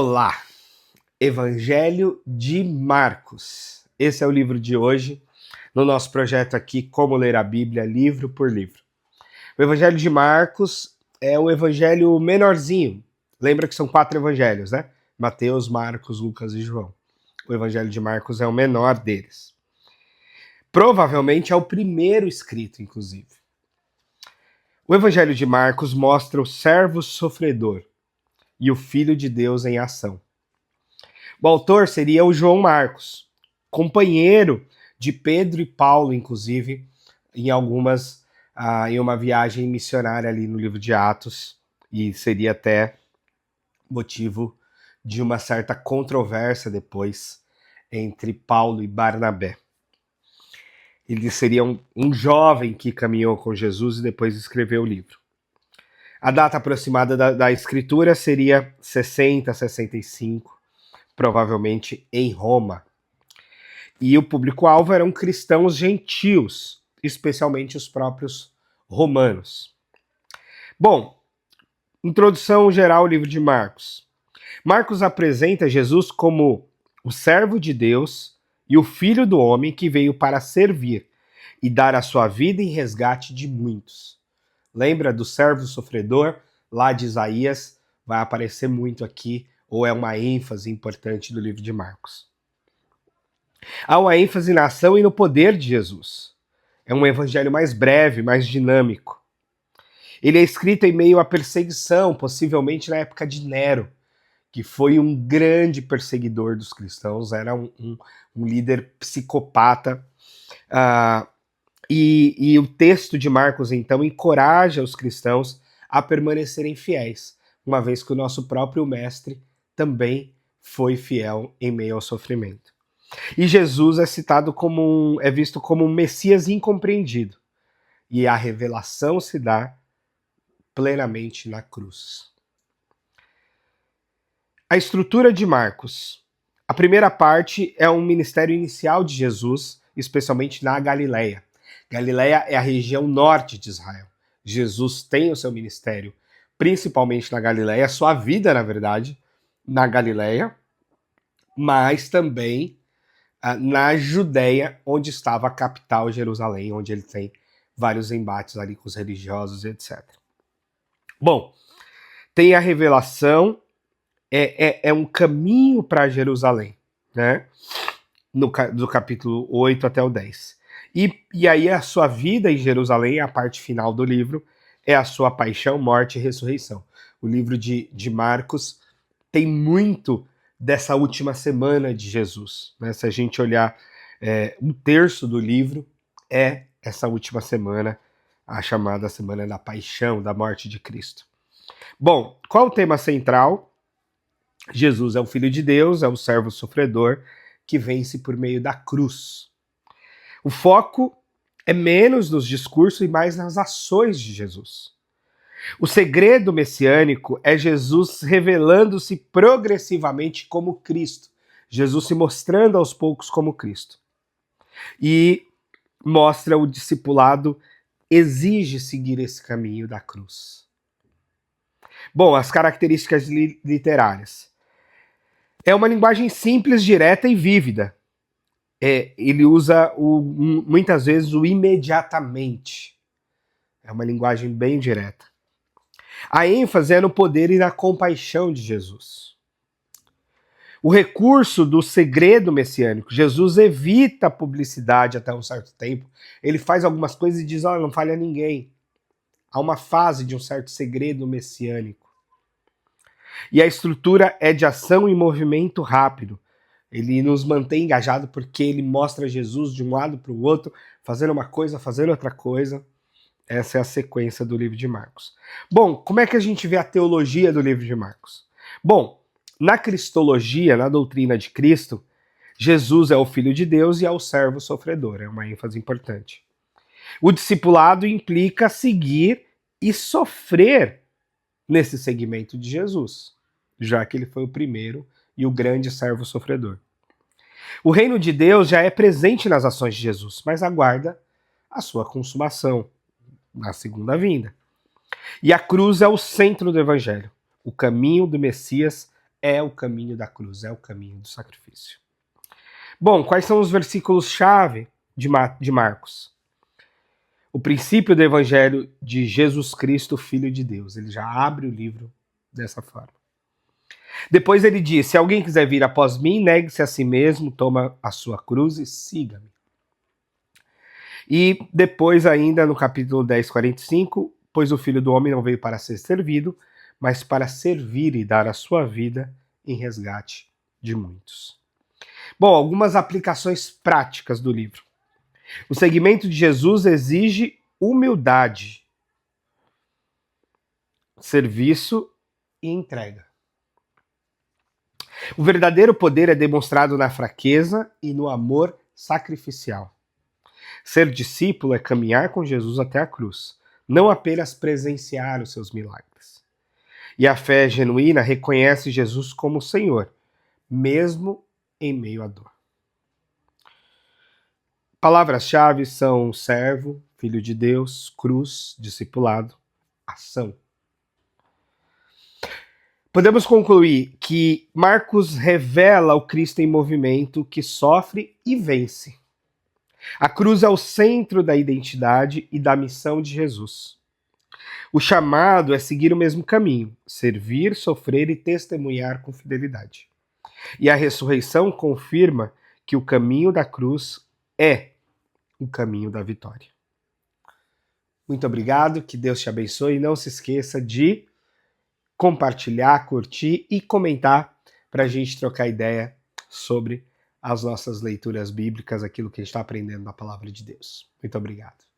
Olá, Evangelho de Marcos. Esse é o livro de hoje, no nosso projeto aqui, Como Ler a Bíblia, livro por livro. O Evangelho de Marcos é o evangelho menorzinho. Lembra que são 4 evangelhos, né? Mateus, Marcos, Lucas e João. O Evangelho de Marcos é o menor deles. Provavelmente é o primeiro escrito, inclusive. O Evangelho de Marcos mostra o servo sofredor e o Filho de Deus em ação. O autor seria o João Marcos, companheiro de Pedro e Paulo, inclusive, em uma viagem missionária ali no livro de Atos, e seria até motivo de uma certa controvérsia depois entre Paulo e Barnabé. Ele seria um jovem que caminhou com Jesus e depois escreveu o livro. A data aproximada da escritura seria 60, 65, provavelmente em Roma. E o público-alvo eram cristãos gentios, especialmente os próprios romanos. Bom, introdução geral ao livro de Marcos. Marcos apresenta Jesus como o servo de Deus e o filho do homem que veio para servir e dar a sua vida em resgate de muitos. Lembra do servo sofredor, lá de Isaías? Vai aparecer muito aqui, ou é uma ênfase importante do livro de Marcos. Há uma ênfase na ação e no poder de Jesus. É um evangelho mais breve, mais dinâmico. Ele é escrito em meio à perseguição, possivelmente na época de Nero, que foi um grande perseguidor dos cristãos, era um líder psicopata. E o texto de Marcos, então, encoraja os cristãos a permanecerem fiéis, uma vez que o nosso próprio mestre também foi fiel em meio ao sofrimento. E Jesus é citado é visto como um Messias incompreendido. E a revelação se dá plenamente na cruz. A estrutura de Marcos. A primeira parte é um ministério inicial de Jesus, especialmente na Galileia. Galileia é a região norte de Israel. Jesus tem o seu ministério principalmente na Galileia, a sua vida, na verdade, na Galileia, mas também na Judéia, onde estava a capital, Jerusalém, onde ele tem vários embates ali com os religiosos, etc. Bom, tem a revelação, é um caminho para Jerusalém, né? Do capítulo 8 até o 10. E aí a sua vida em Jerusalém, a parte final do livro, é a sua paixão, morte e ressurreição. O livro de Marcos tem muito dessa última semana de Jesus. Né? Se a gente olhar um terço do livro, é essa última semana, a chamada Semana da Paixão, da Morte de Cristo. Bom, qual o tema central? Jesus é o Filho de Deus, é o servo sofredor que vence por meio da cruz. O foco é menos nos discursos e mais nas ações de Jesus. O segredo messiânico é Jesus revelando-se progressivamente como Cristo. Jesus se mostrando aos poucos como Cristo. E mostra o discipulado exige seguir esse caminho da cruz. Bom, as características literárias. É uma linguagem simples, direta e vívida. Ele usa muitas vezes o imediatamente. É uma linguagem bem direta. A ênfase é no poder e na compaixão de Jesus. O recurso do segredo messiânico. Jesus evita a publicidade até um certo tempo. Ele faz algumas coisas e diz, não falha ninguém. Há uma fase de um certo segredo messiânico. E a estrutura é de ação e movimento rápido. Ele nos mantém engajado porque ele mostra Jesus de um lado para o outro, fazendo uma coisa, fazendo outra coisa. Essa é a sequência do livro de Marcos. Bom, como é que a gente vê a teologia do livro de Marcos? Bom, na cristologia, na doutrina de Cristo, Jesus é o Filho de Deus e é o servo sofredor. É uma ênfase importante. O discipulado implica seguir e sofrer nesse segmento de Jesus, já que ele foi o primeiro e o grande servo sofredor. O reino de Deus já é presente nas ações de Jesus, mas aguarda a sua consumação na segunda vinda. E a cruz é o centro do evangelho, o caminho do Messias é o caminho da cruz, é o caminho do sacrifício. Bom, quais são os versículos-chave de Marcos? O princípio do evangelho de Jesus Cristo, Filho de Deus. Ele já abre o livro dessa forma. Depois ele diz, se alguém quiser vir após mim, negue-se a si mesmo, toma a sua cruz e siga-me. E depois ainda no capítulo 10, 45, pois o Filho do Homem não veio para ser servido, mas para servir e dar a sua vida em resgate de muitos. Bom, algumas aplicações práticas do livro. O seguimento de Jesus exige humildade, serviço e entrega. O verdadeiro poder é demonstrado na fraqueza e no amor sacrificial. Ser discípulo é caminhar com Jesus até a cruz, não apenas presenciar os seus milagres. E a fé genuína reconhece Jesus como Senhor, mesmo em meio à dor. Palavras-chave são servo, filho de Deus, cruz, discipulado, ação. Podemos concluir que Marcos revela o Cristo em movimento que sofre e vence. A cruz é o centro da identidade e da missão de Jesus. O chamado é seguir o mesmo caminho, servir, sofrer e testemunhar com fidelidade. E a ressurreição confirma que o caminho da cruz é o caminho da vitória. Muito obrigado, que Deus te abençoe e não se esqueça de compartilhar, curtir e comentar para a gente trocar ideia sobre as nossas leituras bíblicas, aquilo que a gente está aprendendo na palavra de Deus. Muito obrigado.